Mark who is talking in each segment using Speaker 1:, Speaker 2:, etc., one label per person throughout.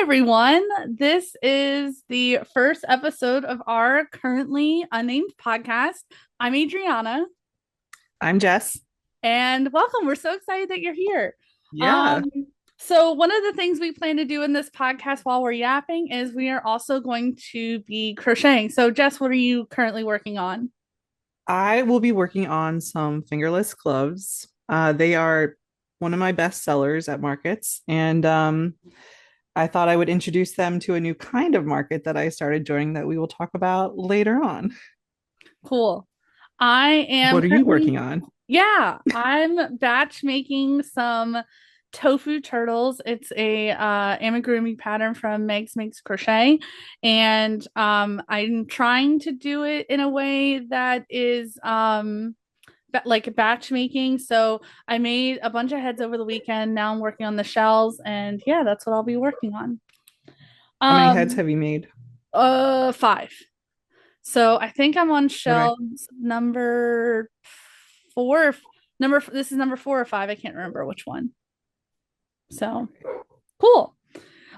Speaker 1: everyone. This is the first episode of our currently unnamed podcast. I'm Adriana,
Speaker 2: I'm Jess.
Speaker 1: and welcome. We're so excited that you're here.
Speaker 2: Yeah,
Speaker 1: Um, so, one of the things we plan to do in this podcast while we're yapping is we are also going to be crocheting. So, Jess, what are you currently working on?
Speaker 2: I will be working on some fingerless gloves. They are one of my best sellers at markets, and I thought I would introduce them to a new kind of market that I started joining that we will talk about later on.
Speaker 1: Cool. I am
Speaker 2: What are you
Speaker 1: currently,
Speaker 2: working on?
Speaker 1: yeah, I'm batch making some tofu turtles. It's a amigurumi pattern from Meg's Makes Crochet, and I'm trying to do it in a way that is like batch making. So I made a bunch of heads over the weekend. Now I'm working on the shells, and yeah, that's what I'll be working on.
Speaker 2: How many heads
Speaker 1: Um,
Speaker 2: have you made?
Speaker 1: five. So I think I'm on
Speaker 2: Okay.
Speaker 1: shelves number four. This is number 4 or 5. I can't remember which one. So cool.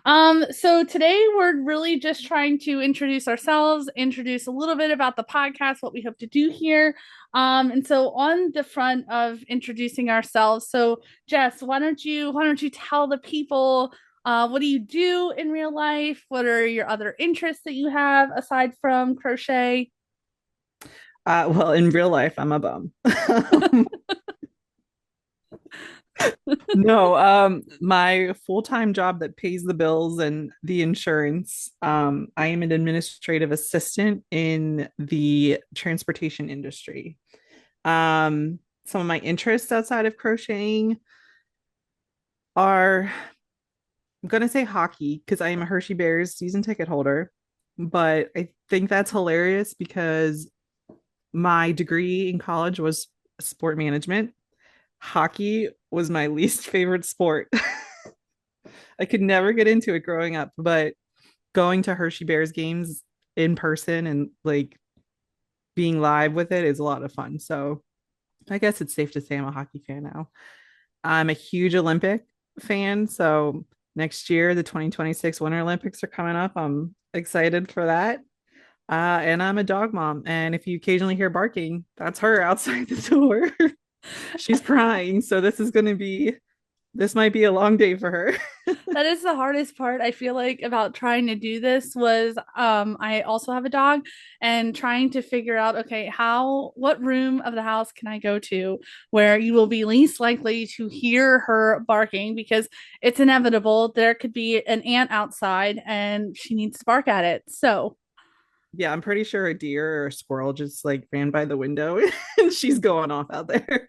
Speaker 1: So today we're really just trying to introduce ourselves, introduce a little bit about the podcast, what we hope to do here. And so on the front of introducing ourselves, so Jess, why don't you tell the people what do you do in real life? What are your other interests that you have aside from crochet?
Speaker 2: Well, in real life, I'm a bum. No, my full-time job that pays the bills and the insurance, I am an administrative assistant in the transportation industry. Some of my interests outside of crocheting are, I'm gonna say hockey because I am a Hershey Bears season ticket holder, but I think that's hilarious because my degree in college was sport management. Hockey was my least favorite sport. I could never get into it growing up, but going to Hershey Bears games in person and like being live with it is a lot of fun. So I guess it's safe to say I'm a hockey fan now. I'm a huge Olympic fan. So next year, the 2026 Winter Olympics are coming up. I'm excited for that. And I'm a dog mom. And if you occasionally hear barking, that's her outside the door. She's crying. So this might be a long day for her.
Speaker 1: That is the hardest part I feel like about trying to do this was I also have a dog and trying to figure out okay, how what room of the house can I go to where you will be least likely to hear her barking because it's inevitable there could be an ant outside and she needs to bark at it. So
Speaker 2: Yeah, I'm pretty sure a deer or a squirrel just like ran by the window and she's going off out there.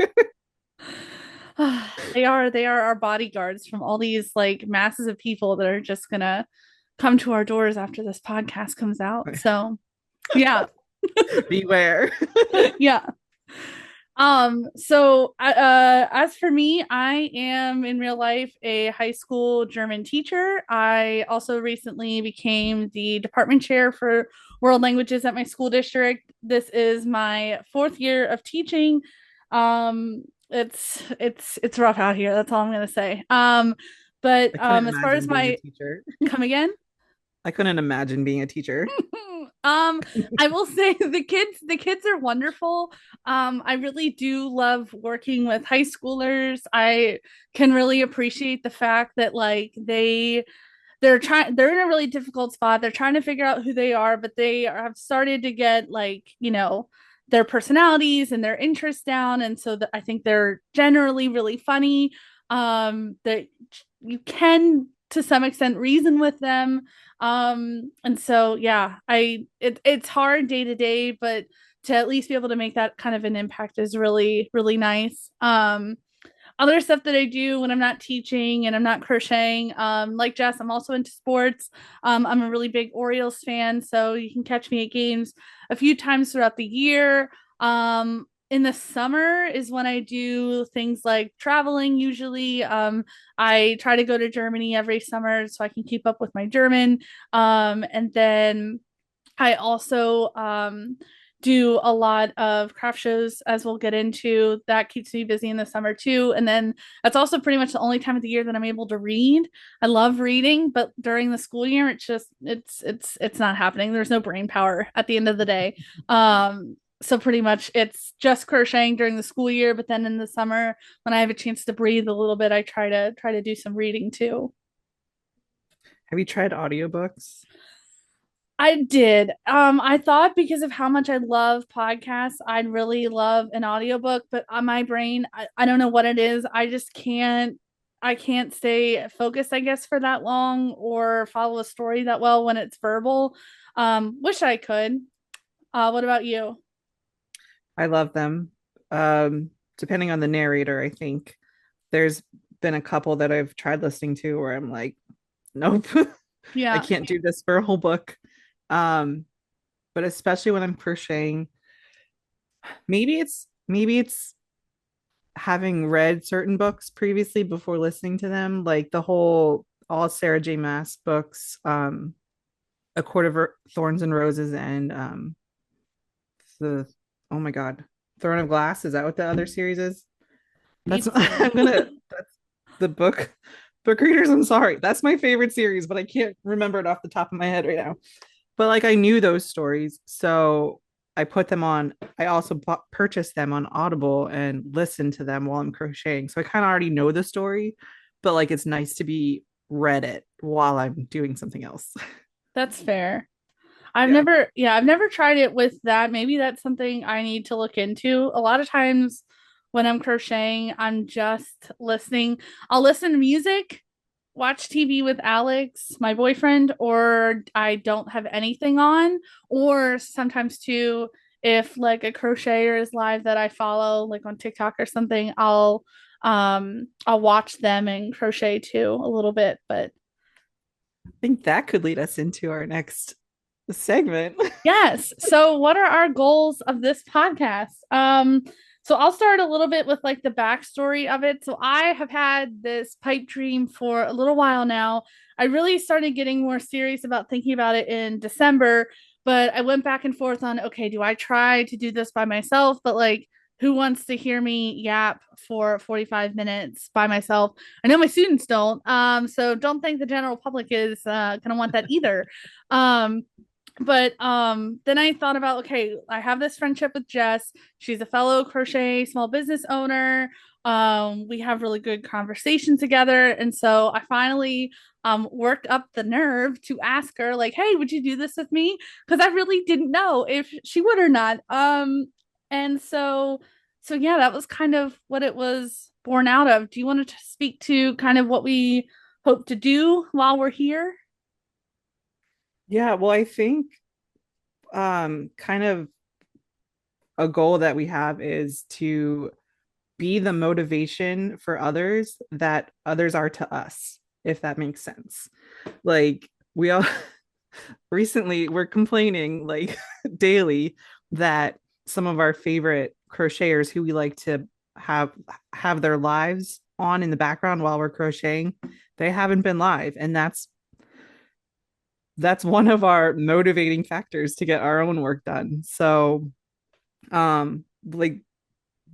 Speaker 1: they are our bodyguards from all these like masses of people that are just gonna come to our doors after this podcast comes out. So yeah.
Speaker 2: Beware.
Speaker 1: Yeah. As for me, I am in real life a high school German teacher. I also recently became the department chair for world languages at my school district. This is my 4th year of teaching. It's rough out here. That's all I'm gonna say. But
Speaker 2: I couldn't
Speaker 1: as far as
Speaker 2: imagine being a
Speaker 1: my
Speaker 2: teacher.
Speaker 1: come again.
Speaker 2: I couldn't imagine being a teacher.
Speaker 1: Um, I will say the kids are wonderful. I really do love working with high schoolers. I can really appreciate the fact that like they're in a really difficult spot. They're trying to figure out who they are, but have started to get like, their personalities and their interests down. And so I think they're generally really funny. That you can to some extent reason with them. And so yeah, it's hard day to day, but to at least be able to make that kind of an impact is really, really nice. Other stuff that I do when I'm not teaching and I'm not crocheting, like Jess, I'm also into sports. I'm a really big Orioles fan, so you can catch me at games a few times throughout the year. In the summer is when I do things like traveling usually. I try to go to Germany every summer so I can keep up with my German. And then I also do a lot of craft shows, as we'll get into. That keeps me busy in the summer too. And then that's also pretty much the only time of the year that I'm able to read. I love reading, but during the school year, it's not happening. There's no brain power at the end of the day. So pretty much it's just crocheting during the school year, but then in the summer when I have a chance to breathe a little bit, I try to do some reading too.
Speaker 2: Have you tried audiobooks?
Speaker 1: I did. I thought because of how much I love podcasts, I'd really love an audiobook, but on my brain, I don't know what it is. I can't stay focused, I guess, for that long or follow a story that well when it's verbal. Wish I could. What about you?
Speaker 2: I love them. Depending on the narrator, I think there's been a couple that I've tried listening to where I'm like, nope, I
Speaker 1: Yeah,
Speaker 2: can't do this for a whole book. Um, but especially when I'm crocheting, maybe it's having read certain books previously before listening to them, like the whole all Sarah J. Maas books, A Court of Thorns and Roses, and the oh my god, Throne of Glass. Is that what the other series is? That's
Speaker 1: deep sea.
Speaker 2: I'm gonna that's the book readers. I'm sorry, that's my favorite series, but I can't remember it off the top of my head right now. But like I knew those stories, so I put them on. I also purchased them on Audible and listened to them while I'm crocheting. So I kind of already know the story, but like it's nice to be read it while I'm doing something else.
Speaker 1: That's fair.
Speaker 2: Yeah.
Speaker 1: I've never tried it with that. Maybe that's something I need to look into. A lot of times when I'm crocheting, I'm just listening. I'll listen to music, watch TV with Alex, my boyfriend, or I don't have anything on. Or sometimes too, if like a crocheter is live that I follow, like on TikTok or something, I'll watch them and crochet too a little bit. But
Speaker 2: I think that could lead us into our next segment.
Speaker 1: yes. So, what are our goals of this podcast? So I'll start a little bit with like the backstory of it. So I have had this pipe dream for a little while now. I really started getting more serious about thinking about it in December, but I went back and forth on, okay, do I try to do this by myself? But like, who wants to hear me yap for 45 minutes by myself? I know my students don't. So don't think the general public is gonna want that either. Um, but then I thought about, okay, I have this friendship with Jess. She's a fellow crochet small business owner. We have really good conversation together, and so I finally worked up the nerve to ask her, like, hey, would you do this with me? Because I really didn't know if she would or not. And so yeah, that was kind of what it was born out of. Do you want to speak to kind of what we hope to do while we're here?
Speaker 2: Yeah, well, I think kind of a goal that we have is to be the motivation for others that others are to us, if that makes sense. Like we all recently we're complaining like daily that some of our favorite crocheters who we like to have have their lives on in the background while we're crocheting, they haven't been live, and that's one of our motivating factors to get our own work done. So like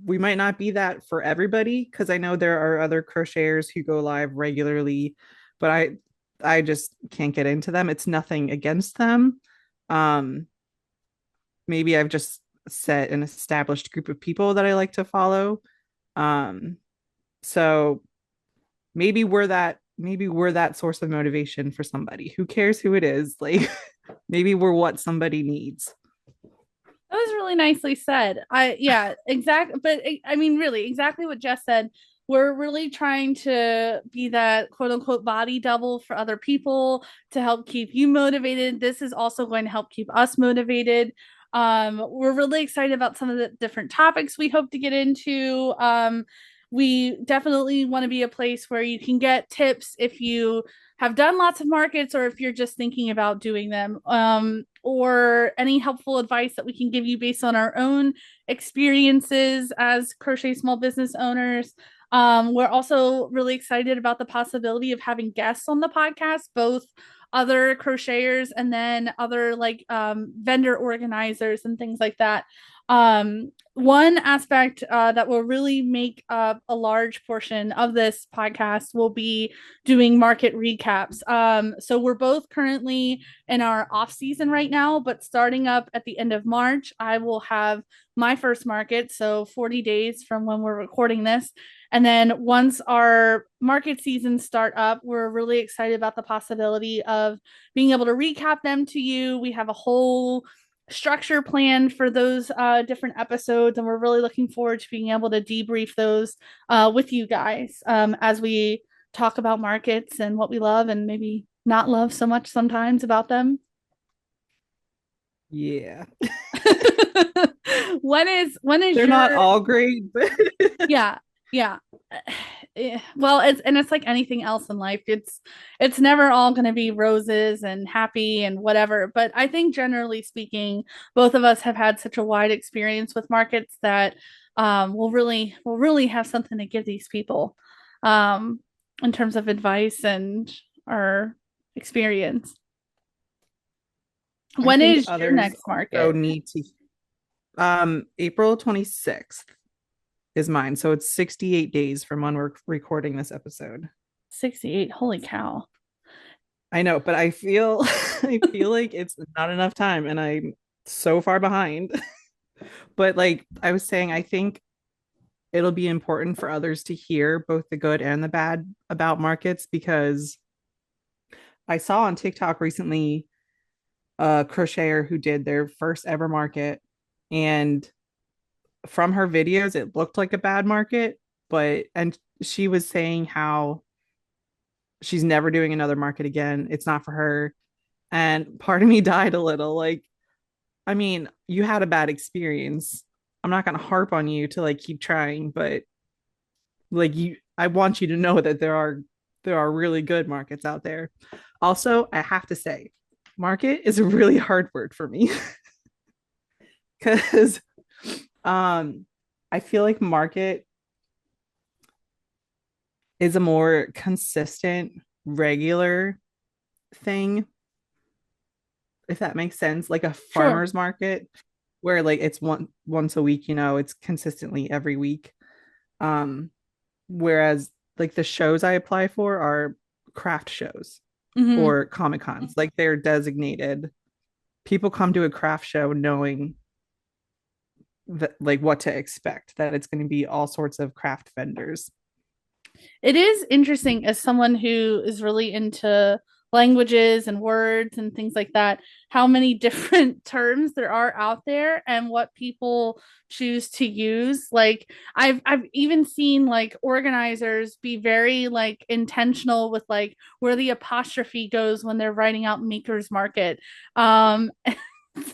Speaker 2: we might not be that for everybody because I know there are other crocheters who go live regularly, but I just can't get into them. It's nothing against them. Um, maybe I've just set an established group of people that I like to follow. Um, so maybe we're that source of motivation for somebody. Who cares who it is? Like maybe we're what somebody needs.
Speaker 1: That was really nicely said. Yeah, exactly. But I mean, really, exactly what Jess said. We're really trying to be that quote unquote body double for other people to help keep you motivated. This is also going to help keep us motivated. We're really excited about some of the different topics we hope to get into. We definitely want to be a place where you can get tips if you have done lots of markets or if you're just thinking about doing them, or any helpful advice that we can give you based on our own experiences as crochet small business owners. We're also really excited about the possibility of having guests on the podcast, both other crocheters and then other like vendor organizers and things like that. One aspect that will really make up a large portion of this podcast will be doing market recaps. So we're both currently in our off season right now, but starting up at the end of March, I will have my first market. So 40 days from when we're recording this. And then once our market seasons start up, we're really excited about the possibility of being able to recap them to you. We have a whole structure planned for those different episodes, and we're really looking forward to being able to debrief those with you guys as we talk about markets and what we love and maybe not love so much sometimes about them.
Speaker 2: Yeah.
Speaker 1: When is
Speaker 2: They're not
Speaker 1: your
Speaker 2: all great, but
Speaker 1: yeah, yeah. Well, it's like anything else in life. It's never all going to be roses and happy and whatever. But I think generally speaking, both of us have had such a wide experience with markets that we'll really have something to give these people um, in terms of advice and our experience.
Speaker 2: I
Speaker 1: When
Speaker 2: think
Speaker 1: is your
Speaker 2: others
Speaker 1: next
Speaker 2: also
Speaker 1: market?
Speaker 2: need to. April 26th is mine. So it's 68 days from when we're recording this episode.
Speaker 1: 68. Holy cow.
Speaker 2: I know, but I feel I feel like it's not enough time and I'm so far behind. But like I was saying, I think it'll be important for others to hear both the good and the bad about markets because I saw on TikTok recently a crocheter who did their first ever market, and from her videos it looked like a bad market, but and she was saying how she's never doing another market again. It's not for her. And part of me died a little. Like, I mean, you had a bad experience. I'm not going to harp on you to like keep trying, but like I want you to know that there are really good markets out there. Also, I have to say, market is a really hard word for me cuz I feel like market is a more consistent, regular thing, if that makes sense, like a
Speaker 1: Sure.
Speaker 2: farmer's market where like it's once a week, it's consistently every week. Um, whereas like the shows I apply for are craft shows
Speaker 1: Hmm.
Speaker 2: or comic cons, like they're designated. People come to a craft show knowing that like what to expect, that it's going to be all sorts of craft vendors.
Speaker 1: It is interesting as someone who is really into languages and words and things like that, how many different terms there are out there and what people choose to use. Like I've even seen like organizers be very like intentional with like where the apostrophe goes when they're writing out Maker's Market.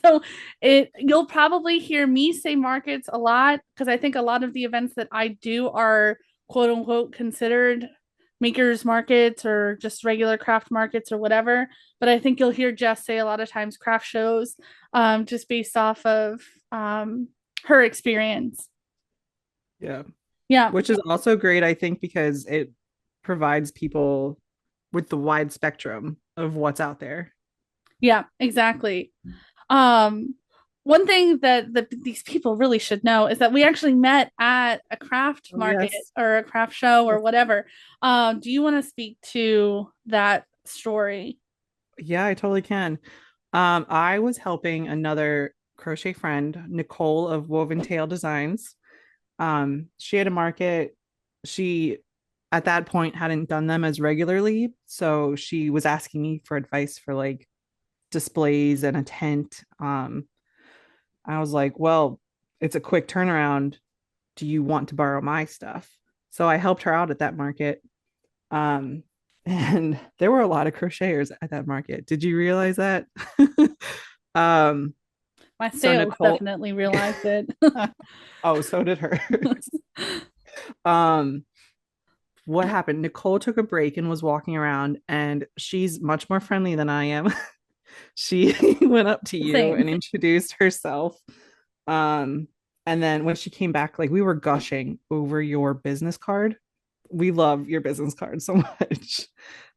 Speaker 1: So it you'll probably hear me say markets a lot because I think a lot of the events that I do are quote unquote considered makers markets or just regular craft markets or whatever. But I think you'll hear Jess say a lot of times craft shows just based off of her experience.
Speaker 2: Yeah.
Speaker 1: Yeah.
Speaker 2: Which is also great, I think, because it provides people with the wide spectrum of what's out there.
Speaker 1: Yeah, exactly. Um, one thing that these people really should know is that we actually met at a craft
Speaker 2: Oh,
Speaker 1: market
Speaker 2: yes.
Speaker 1: or a craft show or
Speaker 2: Yes.
Speaker 1: whatever. Do you want to speak to that story?
Speaker 2: Yeah, I totally can. I was helping another crochet friend, Nicole of Woven Tail Designs. She had a market. She at that point hadn't done them as regularly, so she was asking me for advice for like displays and a tent. I was like, well, it's a quick turnaround. Do you want to borrow my stuff? So I helped her out at that market. Um, and there were a lot of crocheters at that market. Did you realize that? um,
Speaker 1: My
Speaker 2: so
Speaker 1: sales
Speaker 2: Nicole,
Speaker 1: definitely realized it.
Speaker 2: oh, so did her. um, what happened? Nicole took a break and was walking around, and she's much more friendly than I am. She went up to you
Speaker 1: Same.
Speaker 2: and introduced herself. Um, and then when she came back, like we were gushing over your business card. We love your business card so much.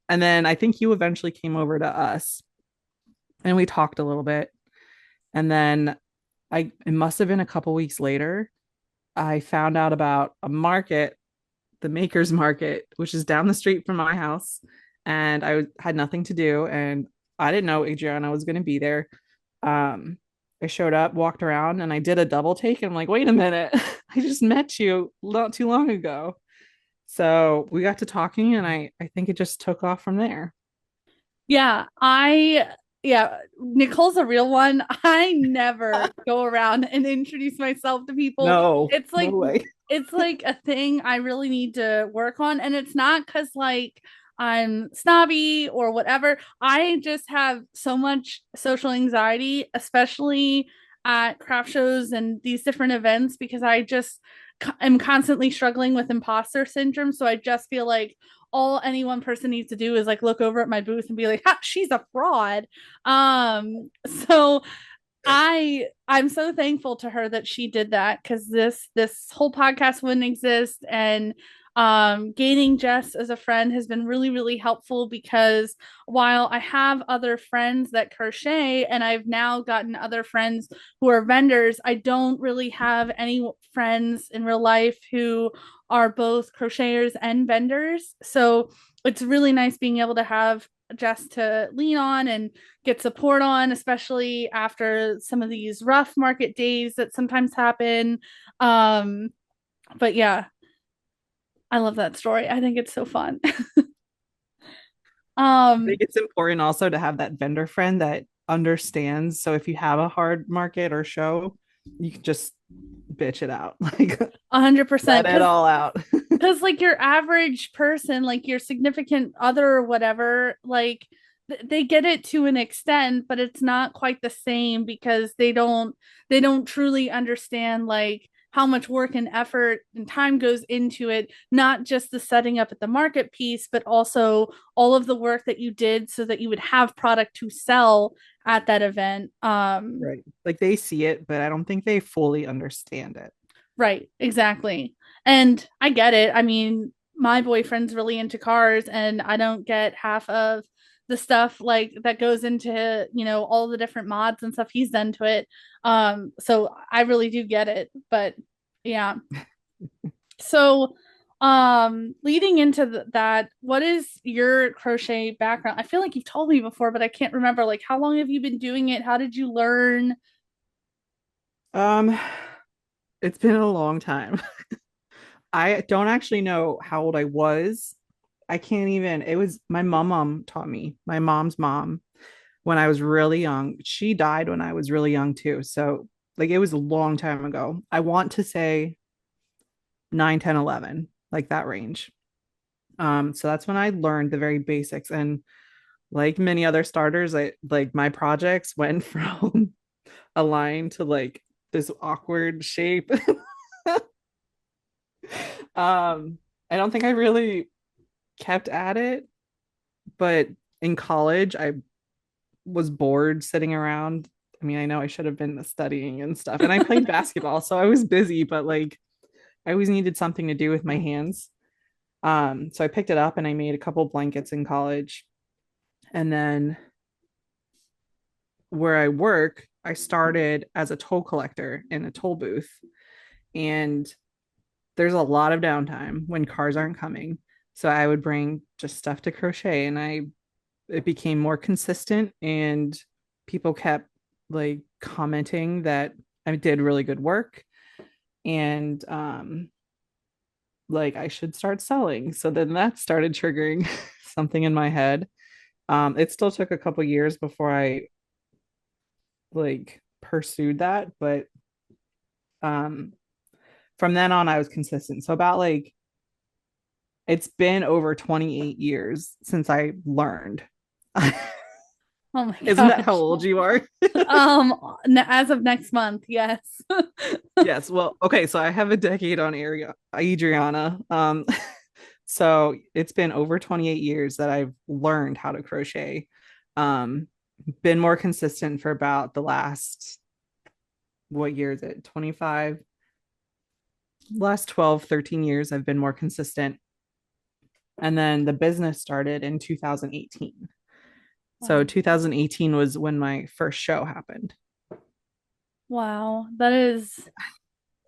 Speaker 2: And then I think you eventually came over to us and we talked a little bit. And then it must have been a couple weeks later, I found out about a market, the Makers Market, which is down the street from my house. And had nothing to do. And I didn't know Adriana was going to be there. Um, I showed up, walked around, and I did a double take. And I'm like, wait a minute, I just met you not too long ago. So we got to talking, and I think it just took off from there.
Speaker 1: Yeah, yeah, Nicole's a real one. I never go around and introduce myself to people.
Speaker 2: No,
Speaker 1: It's
Speaker 2: no
Speaker 1: like
Speaker 2: way.
Speaker 1: it's like a thing I really need to work on. And it's not because like I'm snobby or whatever. I just have so much social anxiety, especially at craft shows and these different events, because I just am constantly struggling with imposter syndrome. So I just feel like all any one person needs to do is like look over at my booth and be like, ha, she's a fraud. So I'm so thankful to her that she did that, because this whole podcast wouldn't exist. And gaining Jess as a friend has been really really helpful, because while I have other friends that crochet and I've now gotten other friends who are vendors, I don't really have any friends in real life who are both crocheters and vendors. So it's really nice being able to have Jess to lean on and get support on, especially after some of these rough market days that sometimes happen. Um, but yeah, I love that story. I think it's so fun.
Speaker 2: I think
Speaker 1: um,
Speaker 2: it's important also to have that vendor friend that understands. So if you have a hard market or show, you can just bitch it out, like
Speaker 1: 100%.
Speaker 2: let it
Speaker 1: Because
Speaker 2: all out.
Speaker 1: like your average person, like your significant other or whatever, like they get it to an extent, but it's not quite the same, because they don't truly understand like how much work and effort and time goes into it, not just the setting up at the market piece, but also all of the work that you did so that you would have product to sell at that event.
Speaker 2: Right. Like they see it, but I don't think they fully understand it.
Speaker 1: Right, exactly. And I get it. I mean, my boyfriend's really into cars, and I don't get half of the stuff like that goes into, all the different mods and stuff he's done to it. So I really do get it. But yeah. So leading into that, what is your crochet background? I feel like you've told me before, but I can't remember, like, how long have you been doing it? How did you learn?
Speaker 2: Um, it's been a long time. I don't actually know how old I was. I can't even, it was my mom taught me, my mom's mom when I was really young. She died when I was really young too. So like it was a long time ago. I want to say 9, 10, 11, like that range. So that's when I learned the very basics. And like many other starters, I like my projects went from a line to like this awkward shape. I don't think I really kept at it, but in college, I was bored sitting around. I mean, I know I should have been studying and stuff, and I played basketball, so I was busy, but like I always needed something to do with my hands. So I picked it up and I made a couple blankets in college, and then where I work, I started as a toll collector in a toll booth, and there's a lot of downtime when cars aren't coming. So I would bring just stuff to crochet, and it became more consistent, and people kept like commenting that I did really good work, and like I should start selling. So then that started triggering something in my head. It still took a couple years before I like pursued that, but um from then on I was consistent. So about like it's been over 28 years since I learned.
Speaker 1: Oh my
Speaker 2: Isn't that how
Speaker 1: gosh.
Speaker 2: old you are?
Speaker 1: As of next month, yes.
Speaker 2: Yes. Well, okay. So I have a decade on Adriana. So it's been over 28 years that I've learned how to crochet. Um, been more consistent for about the last, what year is it? 25, last 12, 13 years. I've been more consistent. And then the business started in 2018. So
Speaker 1: Wow.
Speaker 2: 2018 was when my first show happened.
Speaker 1: Wow. That is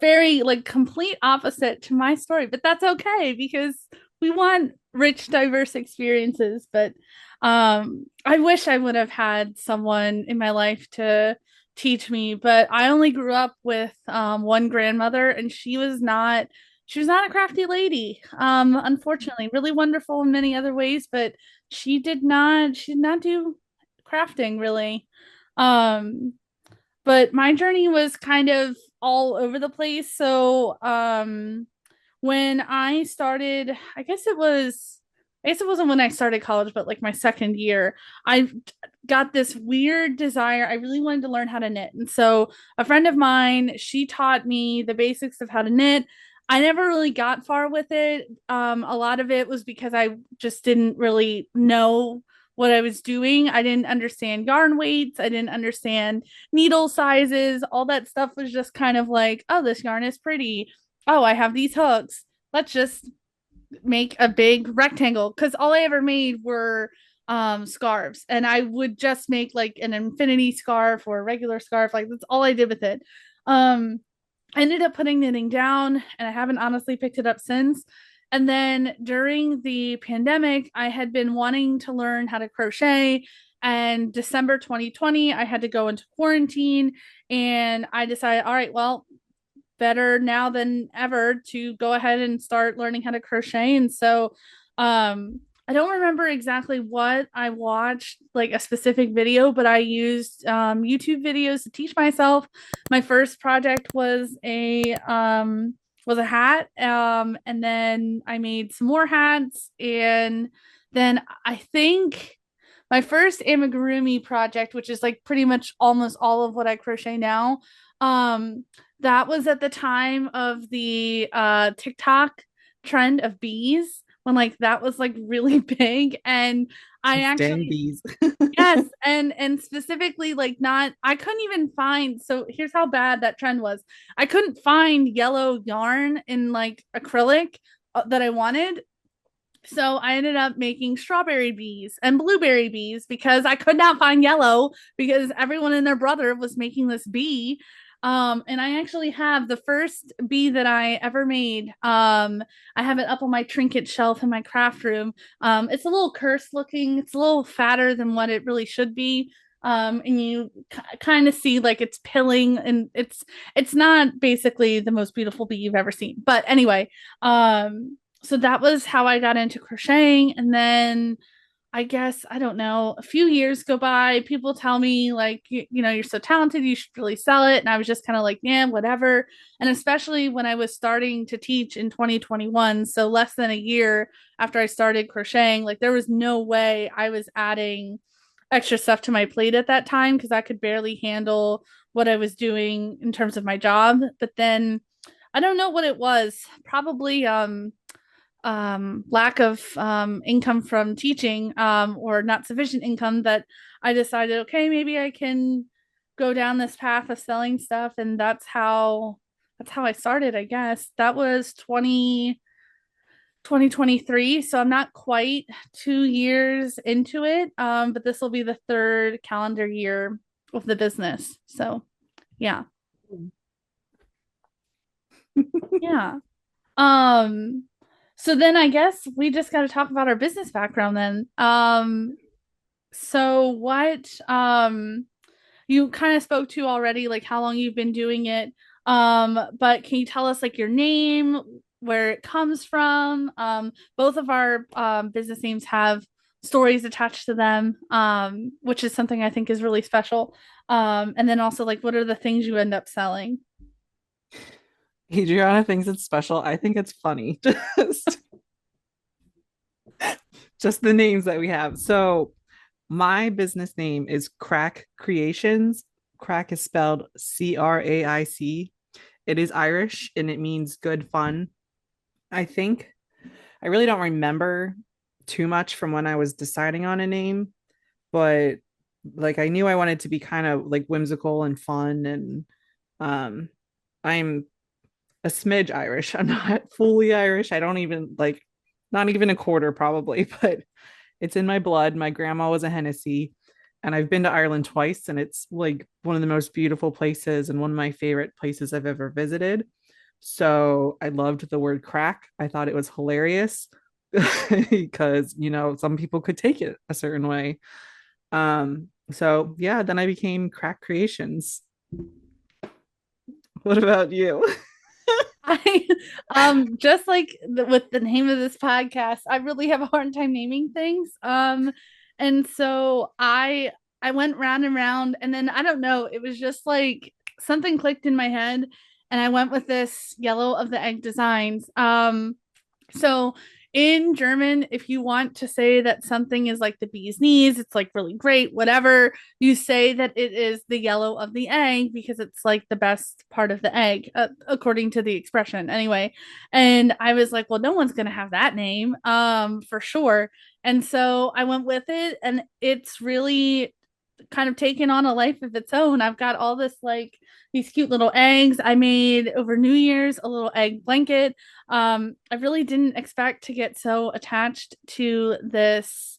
Speaker 1: very like complete opposite to my story, but that's okay because we want rich, diverse experiences. But I wish I would have had someone in my life to teach me, but I only grew up with one grandmother and she was not a crafty lady. Unfortunately, really wonderful in many other ways, but she did not do crafting really. Um but my journey was kind of all over the place. So, when I started, I guess it wasn't when I started college, but like my second year, I got this weird desire. I really wanted to learn how to knit. And so a friend of mine, she taught me the basics of how to knit. I never really got far with it. A lot of it was because I just didn't really know what I was doing. I didn't understand yarn weights. I didn't understand needle sizes. All that stuff was just kind of like, oh, this yarn is pretty. Oh, I have these hooks. Let's just make a big rectangle because all I ever made were scarves, and I would just make like an infinity scarf or a regular scarf. Like that's all I did with it. I ended up putting knitting down and I haven't honestly picked it up since. And then during the pandemic, I had been wanting to learn how to crochet. And December 2020, I had to go into quarantine. And I decided, all right, well, better now than ever to go ahead and start learning how to crochet. And so I don't remember exactly what I watched, like a specific video, but I used YouTube videos to teach myself. My first project was a hat, and then I made some more hats, and then I think my first amigurumi project, which is like pretty much almost all of what I crochet now, um, that was at the time of the TikTok trend of bees when like that was like really big. And I
Speaker 2: Those dang
Speaker 1: actually,
Speaker 2: bees.
Speaker 1: yes, and specifically like not, I couldn't even find, so here's how bad that trend was. I couldn't find yellow yarn in like acrylic that I wanted. So I ended up making strawberry bees and blueberry bees because I could not find yellow because everyone and their brother was making this bee. And I actually have the first bee that I ever made. I have it up on my trinket shelf in my craft room. It's a little cursed looking. It's a little fatter than what it really should be. And you kind of see like it's pilling, and it's not basically the most beautiful bee you've ever seen. But anyway, so that was how I got into crocheting. And then I guess, I don't know, a few years go by. People tell me, like, you're so talented, you should really sell it. And I was just kind of like, yeah, whatever. And especially when I was starting to teach in 2021, so less than a year after I started crocheting, like, there was no way I was adding extra stuff to my plate at that time because I could barely handle what I was doing in terms of my job. But then I don't know what it was. Probably lack of income from teaching, or not sufficient income, that I decided, okay, maybe I can go down this path of selling stuff. And that's how I started, I guess. That was 2023. So I'm not quite 2 years into it. But this will be the third calendar year of the business. So yeah. Yeah. Um, so then I guess we just got to talk about our business background then. So what you kind of spoke to already, like how long you've been doing it. But can you tell us like your name, where it comes from? Both of our business names have stories attached to them, which is something I think is really special. And then also like what are the things you end up selling?
Speaker 2: Adriana thinks it's special. I think it's funny. Just the names that we have. So my business name is Craic Creations. Craic is spelled Craic. It is Irish and it means good fun. I think I really don't remember too much from when I was deciding on a name, but like I knew I wanted to be kind of like whimsical and fun, and um I'm a smidge Irish. I'm not fully Irish. I don't even like not even a quarter probably, but it's in my blood. My grandma was a Hennessy, and I've been to Ireland twice, and it's like one of the most beautiful places and one of my favorite places I've ever visited. So I loved the word crack. I thought it was hilarious because, some people could take it a certain way. So yeah, then I became Crack Creations. What about you?
Speaker 1: I just like with the name of this podcast, I really have a hard time naming things. And so I went round and round, and then I don't know, it was just like something clicked in my head, and I went with this yellow of the egg designs. So in German, if you want to say that something is like the bee's knees, it's like really great, whatever, you say that it is the yellow of the egg because it's like the best part of the egg, according to the expression, anyway. And I was like, well, no one's gonna have that name, for sure. And so I went with it, and it's really kind of taken on a life of its own. I've got all this like these cute little eggs I made over New Year's, a little egg blanket. I really didn't expect to get so attached to this.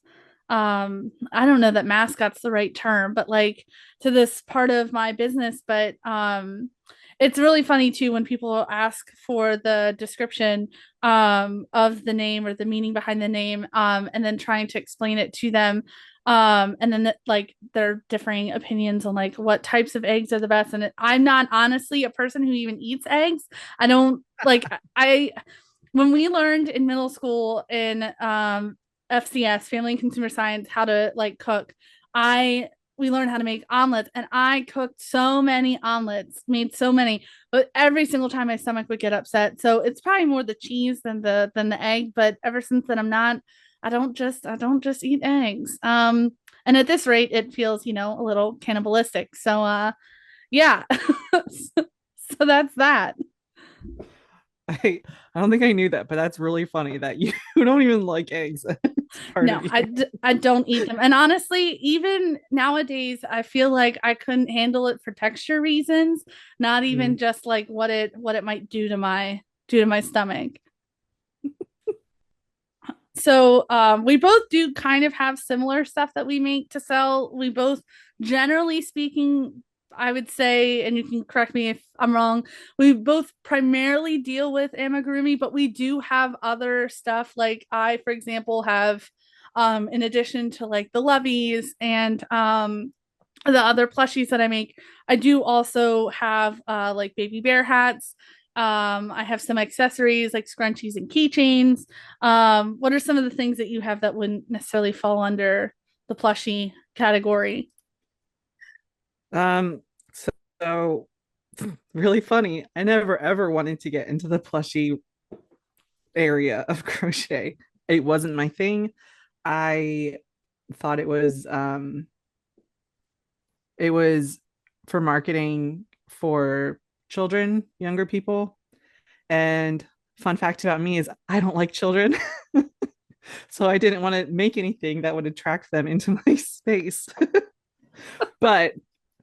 Speaker 1: I don't know that mascot's the right term, but like to this part of my business. But it's really funny too when people ask for the description of the name or the meaning behind the name, and then trying to explain it to them, and then like their differing opinions on like what types of eggs are the best. And I'm not honestly a person who even eats eggs. I don't like I when we learned in middle school in FCS, family and consumer science, how to like cook, I we learned how to make omelets, and I cooked so many omelets, made so many, but every single time my stomach would get upset. So it's probably more the cheese than the egg. But ever since then, I don't just eat eggs. And at this rate, it feels, a little cannibalistic. So yeah. So that's that.
Speaker 2: I don't think I knew that, but that's really funny that you don't even like eggs. It's part
Speaker 1: No,
Speaker 2: of you.
Speaker 1: I don't eat them. And honestly, even nowadays, I feel like I couldn't handle it for texture reasons, not even
Speaker 2: Mm.
Speaker 1: just like what it might do to my stomach. So we both do kind of have similar stuff that we make to sell. We both, generally speaking, I would say, and you can correct me if I'm wrong, we both primarily deal with amigurumi, but we do have other stuff. Like I, for example, have, in addition to like the loveys and the other plushies that I make, I do also have like baby bear hats. I have some accessories like scrunchies and keychains. What are some of the things that you have that wouldn't necessarily fall under the plushie category?
Speaker 2: Um, so really funny. I never ever wanted to get into the plushy area of crochet. It wasn't my thing. I thought it was for marketing for children, younger people. And fun fact about me is I don't like children. So I didn't want to make anything that would attract them into my space. But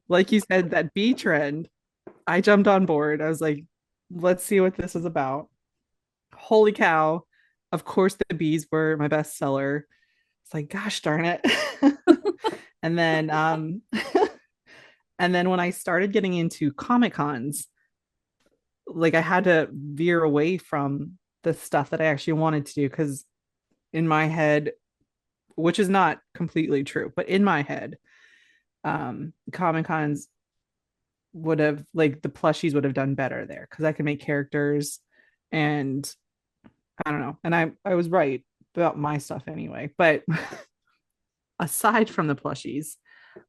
Speaker 2: like you said, that bee trend, I jumped on board. I was like, let's see what this is about. Holy cow. Of course, the bees were my best seller. It's like, gosh darn it. And then and then when I started getting into Comic Cons, like I had to veer away from the stuff that I actually wanted to do because in my head, which is not completely true, but in my head, Comic Cons would have like the plushies would have done better there because I could make characters and I don't know. And I was right about my stuff anyway. But aside from the plushies,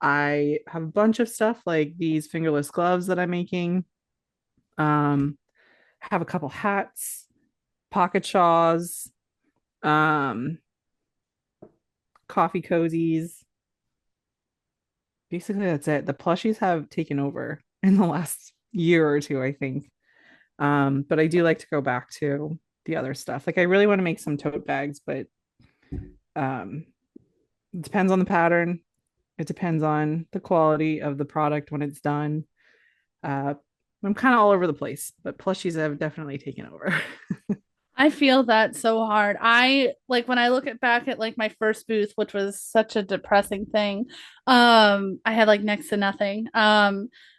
Speaker 2: I have a bunch of stuff like these fingerless gloves that I'm making. Um, have a couple hats, pocket shaws, um, coffee cozies. Basically, that's it. The plushies have taken over in the last year or two, I think. But I do like to go back to the other stuff. Like I really want to make some tote bags, but um, it depends on the pattern. It depends on the quality of the product when it's done. Uh, I'm kind of all over the place, but plushies have definitely taken over.
Speaker 1: I feel that so hard. I like when I look at back at like my first booth, which was such a depressing thing. I had like next to nothing.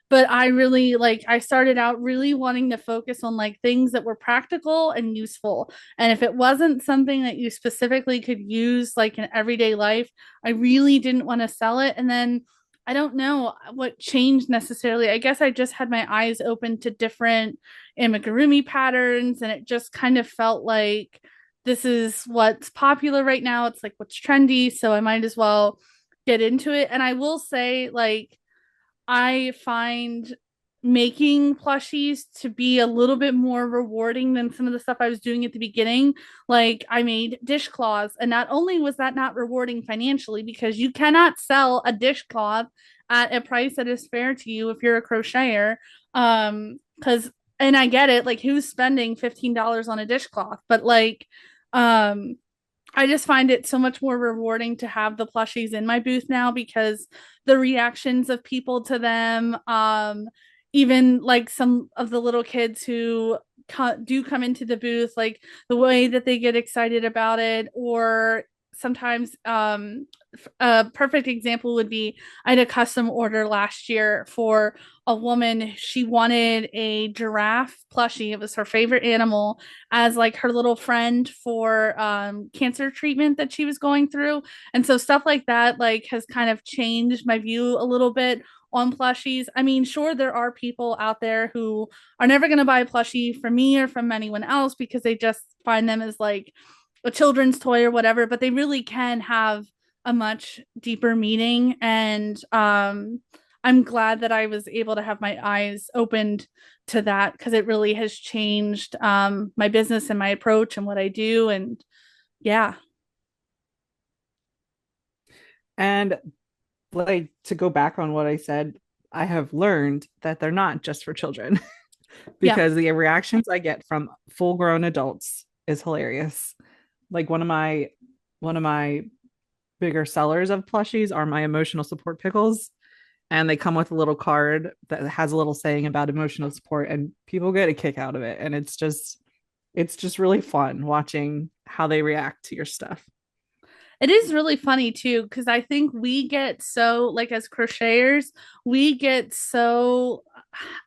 Speaker 1: But I really like I started out really wanting to focus on like things that were practical and useful. And if it wasn't something that you specifically could use like in everyday life, I really didn't want to sell it. And then I don't know what changed necessarily. I guess I just had my eyes open to different amigurumi patterns, and it just kind of felt like this is what's popular right now. It's like what's trendy, so I might as well get into it. And I will say, like, I find making plushies to be a little bit more rewarding than some of the stuff I was doing at the beginning. Like I made dishcloths, and not only was that not rewarding financially because you cannot sell a dishcloth at a price that is fair to you if you're a crocheter. Because and I get it, like who's spending $15 on a dishcloth, but like um I just find it so much more rewarding to have the plushies in my booth now because the reactions of people to them, even like some of the little kids who do come into the booth, like the way that they get excited about it, or sometimes a perfect example would be I had a custom order last year for a woman. She wanted a giraffe plushie. It was her favorite animal as like her little friend for cancer treatment that she was going through. And so stuff like that like has kind of changed my view a little bit on plushies. I mean, sure, there are people out there who are never going to buy a plushie from me or from anyone else because they just find them as like a children's toy or whatever, but they really can have a much deeper meaning. And I'm glad that I was able to have my eyes opened to that because it really has changed my business and my approach and what I do. And yeah,
Speaker 2: And like to go back on what I said, I have learned that they're not just for children
Speaker 1: yeah,
Speaker 2: because the reactions I get from full grown adults is hilarious. Like one of my bigger sellers of plushies are my emotional support pickles, and they come with a little card that has a little saying about emotional support, and people get a kick out of it, and it's just really fun watching how they react to your stuff.
Speaker 1: it is really funny too because I think we get so like as crocheters, we get so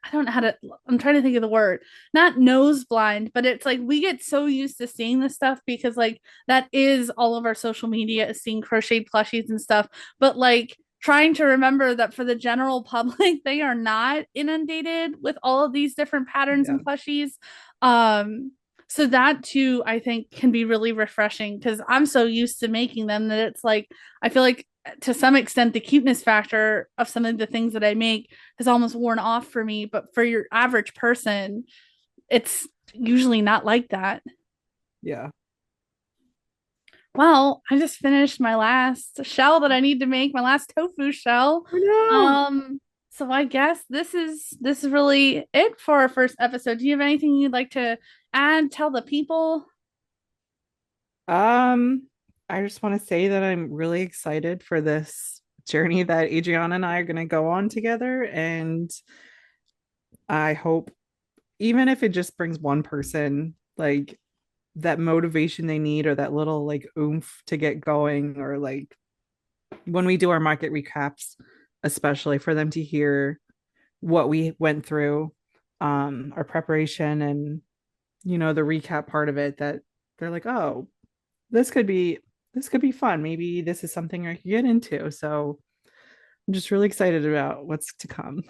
Speaker 1: I don't know how to I'm trying to think of the word. Not nose blind, but it's like we get so used to seeing this stuff because like that is all of our social media is seeing crocheted plushies and stuff. But like trying to remember that for the general public, they are not inundated with all of these different patterns
Speaker 2: Yeah.
Speaker 1: and plushies. Um so that too I think can be really refreshing because I'm so used to making them that it's like I feel like to some extent the cuteness factor of some of the things that I make has almost worn off for me, but for your average person it's usually not like that.
Speaker 2: Yeah.
Speaker 1: Well, I just finished my last shell that I need to make, my last tofu shell.
Speaker 2: Oh no.
Speaker 1: So I guess this is really it for our first episode. Do you have anything you'd like to add, tell the people?
Speaker 2: Um, I just want to say that I'm really excited for this journey that Adriana and I are going to go on together. And I hope, even if it just brings one person like that motivation they need or that little like oomph to get going, or like when we do our market recaps, especially for them to hear what we went through, our preparation and, the recap part of it, that they're like, oh, this could be this could be fun. Maybe this is something I could get into. So I'm just really excited about what's to come.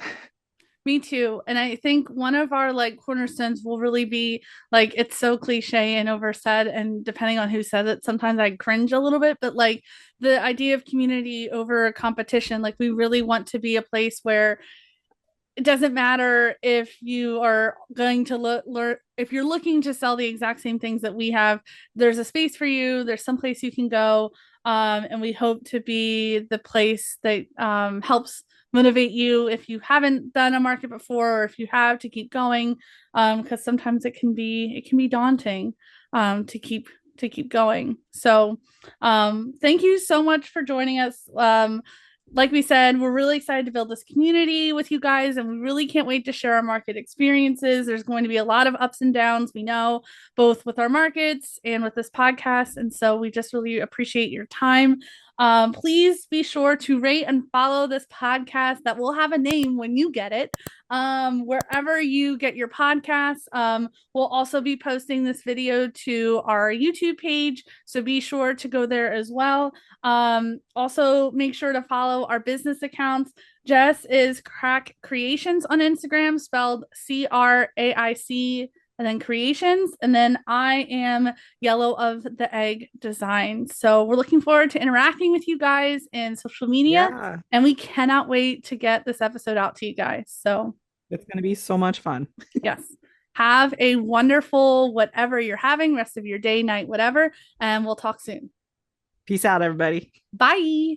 Speaker 1: Me too. And I think one of our like cornerstones will really be like it's so cliche and oversaid and depending on who says it, sometimes I cringe a little bit, but like the idea of community over competition, like we really want to be a place where it doesn't matter if you are going to learn if you're looking to sell the exact same things that we have, there's a space for you, there's some place you can go, and we hope to be the place that helps motivate you if you haven't done a market before or if you have to keep going, because sometimes it can be daunting to keep going. So thank you so much for joining us. like we said, we're really excited to build this community with you guys, and we really can't wait to share our market experiences. There's going to be a lot of ups and downs, we know, both with our markets and with this podcast. And so we just really appreciate your time. Please be sure to rate and follow this podcast that will have a name when you get it. Wherever you get your podcasts, we'll also be posting this video to our YouTube page. So be sure to go there as well. Also, make sure to follow our business accounts. Jess is Craic Creations on Instagram, spelled Craic, and then creations. And then I am Yellow of the Egg Design. So we're looking forward to interacting with you guys in social media.
Speaker 2: Yeah,
Speaker 1: And we cannot wait to get this episode out to you guys. So,
Speaker 2: it's going to be so much fun.
Speaker 1: yes, have a wonderful whatever you're having, rest of your day, night, whatever. And we'll talk soon.
Speaker 2: Peace out, everybody.
Speaker 1: Bye.